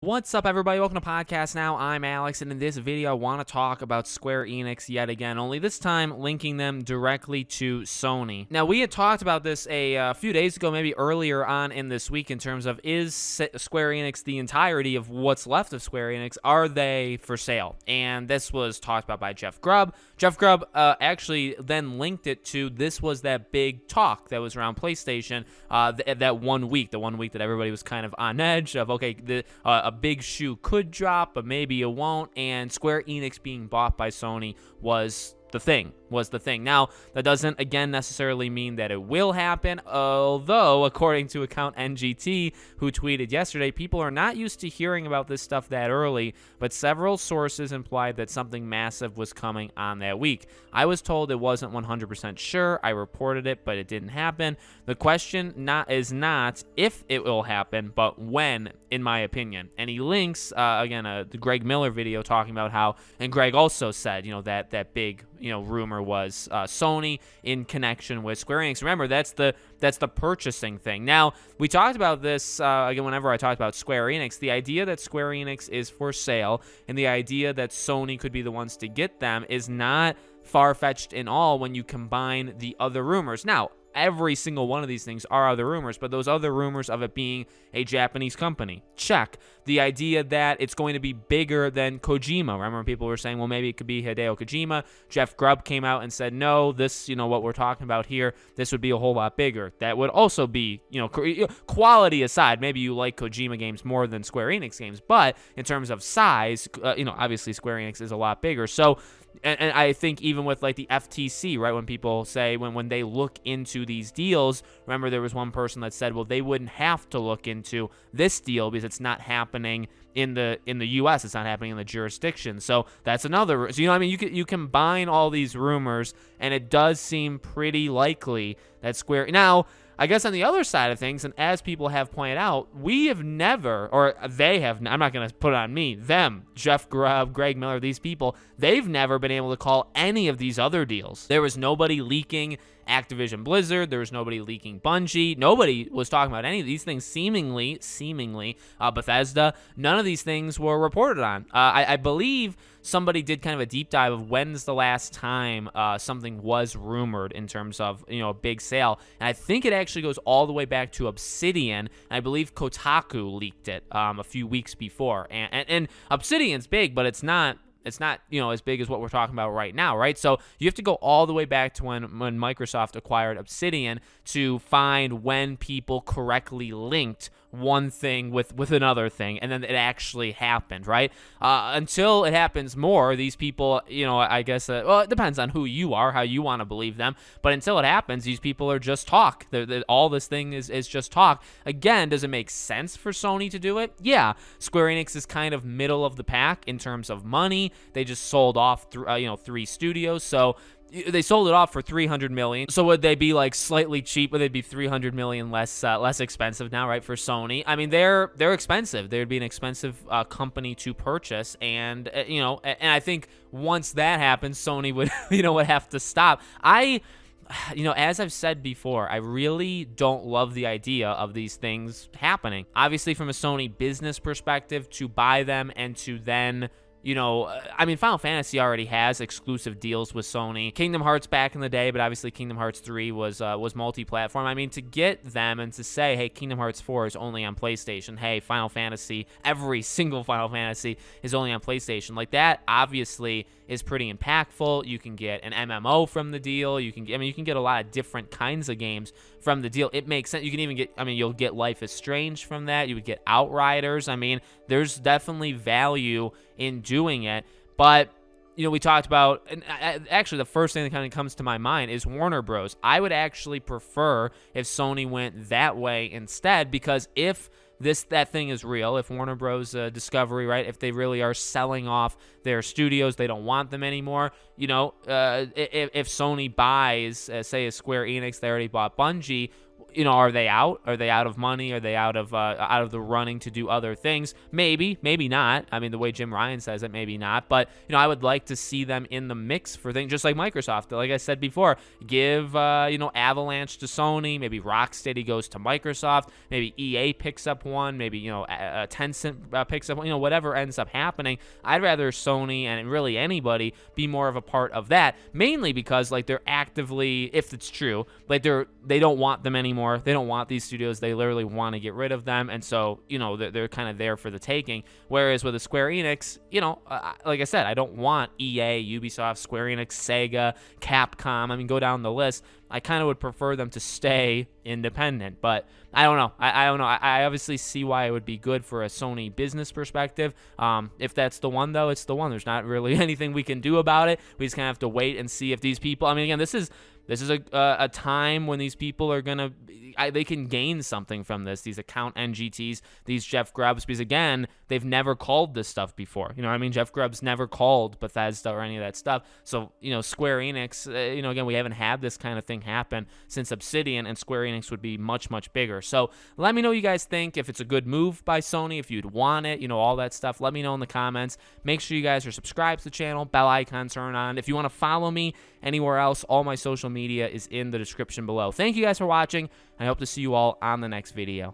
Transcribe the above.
What's up, everybody? Welcome to Podcast Now. I'm Alex, and in this video, I want to talk about Square Enix yet again, only this time linking them directly to Sony. Now, we had talked about this a few days ago, maybe earlier on in this week, in terms of, is Square Enix the entirety of what's left of Square Enix? Are they for sale? And this was talked about by Jeff Grubb. Jeff Grubb actually then linked it to, this was that big talk that was around PlayStation that 1 week, the 1 week that everybody was kind of on edge of, okay, a big shoe could drop, but maybe it won't, and Square Enix being bought by Sony was the thing. Now, that doesn't, again, necessarily mean that it will happen, although, according to account NGT, who tweeted yesterday, people are not used to hearing about this stuff that early, but several sources implied that something massive was coming on that week. I was told it wasn't 100% sure. I reported it, but it didn't happen. The question is not if it will happen, but when, in my opinion. And he links, again, the Greg Miller video talking about how, and Greg also said, that big, rumor was Sony in connection with Square Enix. Remember, that's the purchasing thing. Now, we talked about this again whenever I talked about Square Enix. The idea that Square Enix is for sale and the idea that Sony could be the ones to get them is not far-fetched in all when you combine the other rumors. Now, every single one of these things are other rumors, but those other rumors of it being a Japanese company, check. The idea that it's going to be bigger than Kojima. Remember, people were saying, well, maybe it could be Hideo Kojima. Jeff Grubb came out and said, no, this, what we're talking about here, this would be a whole lot bigger. That would also be, quality aside, maybe you like Kojima games more than Square Enix games, but in terms of size, obviously Square Enix is a lot bigger. So, and I think even with like the FTC, right, when people say, when they look into these deals, remember there was one person that said, well, they wouldn't have to look into this deal because it's not happening in the U.S., it's not happening in the jurisdiction. So that's another. So you combine all these rumors, and it does seem pretty likely that Square. Now, I guess on the other side of things, and as people have pointed out, we have never, or they have, I'm not going to put it on me, them, Jeff Grubb, Greg Miller, these people, they've never been able to call any of these other deals. There was nobody leaking Activision Blizzard. There was nobody leaking Bungie. Nobody was talking about any of these things, seemingly, Bethesda. None of these things were reported on. I believe somebody did kind of a deep dive of when's the last time something was rumored in terms of, a big sale. And I think it actually goes all the way back to Obsidian. And I believe Kotaku leaked it a few weeks before. And Obsidian's big, but it's not as big as what we're talking about right now, right? So you have to go all the way back to when Microsoft acquired Obsidian to find when people correctly linked one thing with another thing, and then it actually happened, right? Until it happens more, these people, I guess, well, it depends on who you are, how you want to believe them, but until it happens, these people are just talk. All this thing is just talk. Again, does it make sense for Sony to do it? Yeah. Square Enix is kind of middle of the pack in terms of money. They just sold off 3 studios, so they sold it off for $300 million. So would they be like slightly cheap? Would they be $300 million less expensive now, right? For Sony, I mean, they're expensive. They would be an expensive company to purchase, and and I think once that happens, Sony would would have to stop. As I've said before, I really don't love the idea of these things happening. Obviously, from a Sony business perspective, to buy them and to then Final Fantasy already has exclusive deals with Sony. Kingdom Hearts back in the day, but obviously Kingdom Hearts 3 was multi-platform. I mean, to get them and to say, hey, Kingdom Hearts 4 is only on PlayStation. Hey, Final Fantasy, every single Final Fantasy is only on PlayStation. Like, that obviously is pretty impactful. You can get an MMO from the deal. You can get a lot of different kinds of games from the deal. It makes sense. You can even get, you'll get Life is Strange from that. You would get Outriders. There's definitely value in doing it. But, we talked about, and actually the first thing that kind of comes to my mind is Warner Bros. I would actually prefer if Sony went that way instead, because if that thing is real, if Warner Bros. Discovery, right, if they really are selling off their studios, they don't want them anymore, if Sony buys, say, a Square Enix, they already bought Bungie, are they out? Are they out of money? Are they out of the running to do other things? Maybe not. I mean, the way Jim Ryan says it, maybe not. But I would like to see them in the mix for things, just like Microsoft. Like I said before, give Avalanche to Sony. Maybe Rocksteady goes to Microsoft. Maybe EA picks up one. Maybe Tencent picks up one. Whatever ends up happening, I'd rather Sony and really anybody be more of a part of that. Mainly because like they're actively, if it's true, like they don't want them anymore. They don't want these studios. They literally want to get rid of them, and so they're kind of there for the taking. Whereas with a Square Enix, like I said, I don't want EA, Ubisoft, Square Enix, Sega, Capcom. I mean, go down the list. I kind of would prefer them to stay independent, but I don't know. I don't know. I obviously see why it would be good for a Sony business perspective. If that's the one, though, it's the one. There's not really anything we can do about it. We just kind of have to wait and see if these people. I mean, again, this is a time when these people are gonna they can gain something from this. These account NGTs, these Jeff Grubbs, because again, they've never called this stuff before. You know what I mean? Jeff Grubbs never called Bethesda or any of that stuff. So Square Enix, again, we haven't had this kind of thing happen since Obsidian, and Square Enix would be much, much bigger. So let me know what you guys think. If it's a good move by Sony, if you'd want it, all that stuff. Let me know in the comments. Make sure you guys are subscribed to the channel, bell icon turn on. If you want to follow me anywhere else, all my social media is in the description below. Thank you guys for watching. I hope to see you all on the next video.